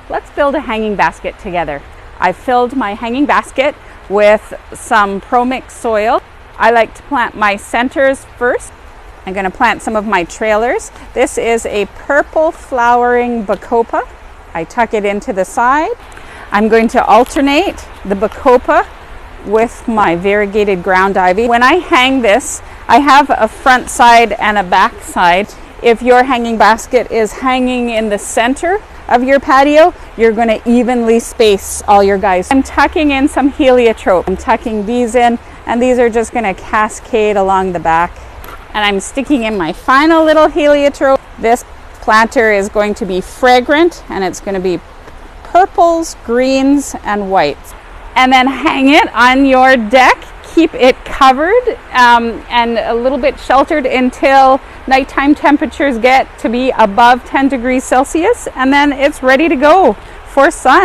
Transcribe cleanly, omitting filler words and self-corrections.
let's build a hanging basket together. I filled my hanging basket with some ProMix soil. I like to plant my centers first. I'm going to plant some of my trailers. This is a purple flowering Bacopa. I tuck it into the side. I'm going to alternate the Bacopa with my Variegated Ground Ivy. When I hang this, I have a front side and a back side. If your hanging basket is hanging in the center of your patio, you're going to evenly space all your guys. I'm tucking in some Heliotrope. I'm tucking these in, and these are just going to cascade along the back. And I'm sticking in my final little Heliotrope. This planter is going to be fragrant, and it's going to be purples, greens, and whites. And then hang it on your deck. Keep it covered and a little bit sheltered until nighttime temperatures get to be above 10 degrees Celsius, and then it's ready to go for sun.